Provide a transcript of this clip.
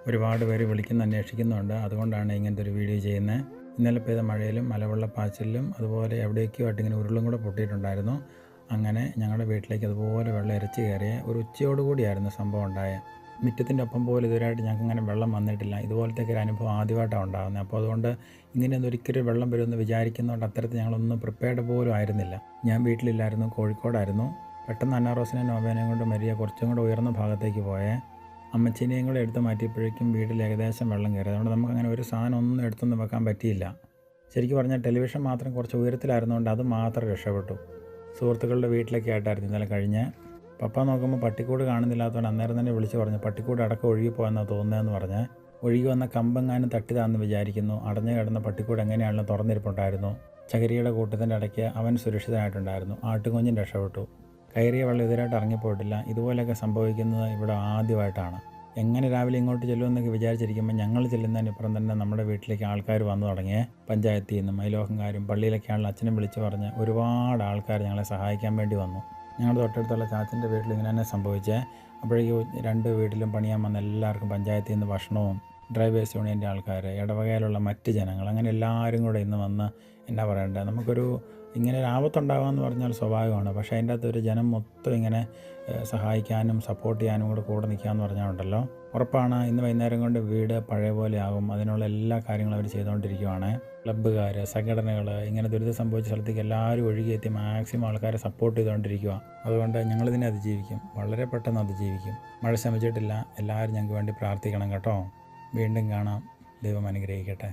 ഒരുപാട് പേര് വിളിക്കുന്ന അന്വേഷിക്കുന്നുണ്ട്. അതുകൊണ്ടാണ് ഇങ്ങനത്തെ ഒരു വീഡിയോ ചെയ്യുന്നത്. ഇന്നലെ പെയ്ത മഴയിലും മലവെള്ളപ്പാച്ചിലിലും അതുപോലെ എവിടേക്കോ ആയിട്ട് ഇങ്ങനെ ഉരുളും കൂടെ പൊട്ടിയിട്ടുണ്ടായിരുന്നു. അങ്ങനെ ഞങ്ങളുടെ വീട്ടിലേക്ക് അതുപോലെ വെള്ളം ഇരച്ച് കയറിയ ഒരു ഉച്ചയോടുകൂടിയായിരുന്നു സംഭവം ഉണ്ടായത്. മുറ്റത്തിൻ്റെ ഒപ്പം പോലും ഇതുവരെയായിട്ട് ഞങ്ങൾക്ക് ഇങ്ങനെ വെള്ളം വന്നിട്ടില്ല. ഇതുപോലത്തെ ഒരു അനുഭവം ആദ്യമായിട്ടാണ് ഉണ്ടാകുന്നത്. അപ്പോൾ അതുകൊണ്ട് ഇങ്ങനെയൊന്നും ഒരിക്കലും വെള്ളം വരുമെന്ന് വിചാരിക്കുന്നതുകൊണ്ട് അത്തരത്തിൽ ഞങ്ങളൊന്നും പ്രിപ്പയർഡ് പോലും ആയിരുന്നില്ല. ഞാൻ വീട്ടിലില്ലായിരുന്നു, കോഴിക്കോടായിരുന്നു. പെട്ടെന്ന് അന്നാറോസിനെ നോവേനയും കൊണ്ട് മരിയ കുറച്ചും കൂടെ ഉയർന്ന ഭാഗത്തേക്ക് പോയേ. അമ്മച്ചീനെയും കൂടെ എടുത്ത് മാറ്റിയപ്പോഴേക്കും വീട്ടിൽ ഏകദേശം വെള്ളം കയറി. അതുകൊണ്ട് നമുക്കങ്ങനെ ഒരു സാധനം ഒന്നും എടുത്തൊന്നും വെക്കാൻ പറ്റിയില്ല. ശരിക്കും പറഞ്ഞാൽ ടെലിവിഷൻ മാത്രം കുറച്ച് ഉയരത്തിലായിരുന്നുകൊണ്ട് അത് മാത്രം രക്ഷപ്പെട്ടു. സുഹൃത്തുക്കളുടെ വീട്ടിലൊക്കെ ആയിട്ടായിരുന്നു ഇന്നലെ കഴിഞ്ഞ്. പപ്പ നോക്കുമ്പോൾ പട്ടിക്കൂട് കാണുന്നില്ലാത്തതുകൊണ്ട് അന്നേരം തന്നെ വിളിച്ച് പറഞ്ഞു പട്ടിക്കൂട് അടക്കം ഒഴുകിപ്പോയെന്നാണ് തോന്നുന്നതെന്ന് പറഞ്ഞ്. ഒഴുകി വന്ന കമ്പെങ്ങാനും തട്ടിതാന്ന് വിചാരിക്കുന്നു. അടഞ്ഞു കിടന്ന പട്ടിക്കൂട് എങ്ങനെയാണെങ്കിലും തുറന്നിരിപ്പുണ്ടായിരുന്നു. ചകരിയുടെ കൂട്ടത്തിൻ്റെ ഇടയ്ക്ക് അവൻ സുരക്ഷിതനായിട്ടുണ്ടായിരുന്നു. ആട്ടുകുഞ്ഞും രക്ഷപ്പെട്ടു. കയറിയ വെള്ളം ഇതിനായിട്ട് ഇറങ്ങിപ്പോയിട്ടില്ല. ഇതുപോലെയൊക്കെ സംഭവിക്കുന്നത് ഇവിടെ ആദ്യമായിട്ടാണ്. എങ്ങനെ രാവിലെ ഇങ്ങോട്ട് ചെല്ലുമെന്നൊക്കെ വിചാരിച്ചിരിക്കുമ്പോൾ ഞങ്ങൾ ചെല്ലുന്നതിനിപ്പുറം തന്നെ നമ്മുടെ വീട്ടിലേക്ക് ആൾക്കാർ വന്നു തുടങ്ങിയേ. പഞ്ചായത്തിൽ നിന്നും അയലോക്കംകാരും പള്ളിയിലൊക്കെയാണല്ലോ അച്ഛനും വിളിച്ച് പറഞ്ഞ് ഒരുപാട് ആൾക്കാർ ഞങ്ങളെ സഹായിക്കാൻ വേണ്ടി വന്നു. ഞങ്ങളുടെ തൊട്ടടുത്തുള്ള ചാച്ചൻ്റെ വീട്ടിൽ ഇങ്ങനെ തന്നെ സംഭവിച്ചേ. അപ്പോഴേക്കും 2 വീട്ടിലും പണിയാൻ വന്ന എല്ലാവർക്കും പഞ്ചായത്തിൽ നിന്ന് ഭക്ഷണവും ഡ്രൈവേഴ്സ് യൂണിയൻ്റെ ആൾക്കാർ, ഇടവകയിലുള്ള മറ്റ് ജനങ്ങൾ, അങ്ങനെ എല്ലാവരും കൂടെ ഇന്ന് വന്ന് എന്നാ പറയണ്ടേ, നമുക്കൊരു ഇങ്ങനെ ഒരു ആപത്തുണ്ടാകുകയെന്ന് പറഞ്ഞാൽ സ്വാഭാവികമാണ്. പക്ഷേ അതിൻ്റെ അകത്തൊരു ജനം മൊത്തം ഇങ്ങനെ സഹായിക്കാനും സപ്പോർട്ട് ചെയ്യാനും കൂടെ നിൽക്കാമെന്ന് പറഞ്ഞാൽ ഉണ്ടല്ലോ, ഉറപ്പാണ് ഇന്ന് വൈകുന്നേരം കൊണ്ട് വീട് പഴയ പോലെ ആകും. അതിനുള്ള എല്ലാ കാര്യങ്ങളും അവർ ചെയ്തുകൊണ്ടിരിക്കുകയാണ്. ക്ലബ്ബുകാർ, സംഘടനകൾ, ഇങ്ങനെ ദുരിതം സംഭവിച്ച സ്ഥലത്തേക്ക് എല്ലാവരും ഒഴുകിയെത്തി മാക്സിമം ആൾക്കാരെ സപ്പോർട്ട് ചെയ്തുകൊണ്ടിരിക്കുക. അതുകൊണ്ട് ഞങ്ങളിതിനെ അതിജീവിക്കും, വളരെ പെട്ടെന്ന് അതിജീവിക്കും. മഴ ശമിച്ചിട്ടില്ല. എല്ലാവരും ഞങ്ങൾക്ക് വേണ്ടി പ്രാർത്ഥിക്കണം കേട്ടോ. വീണ്ടും കാണാം. ദൈവം അനുഗ്രഹിക്കട്ടെ.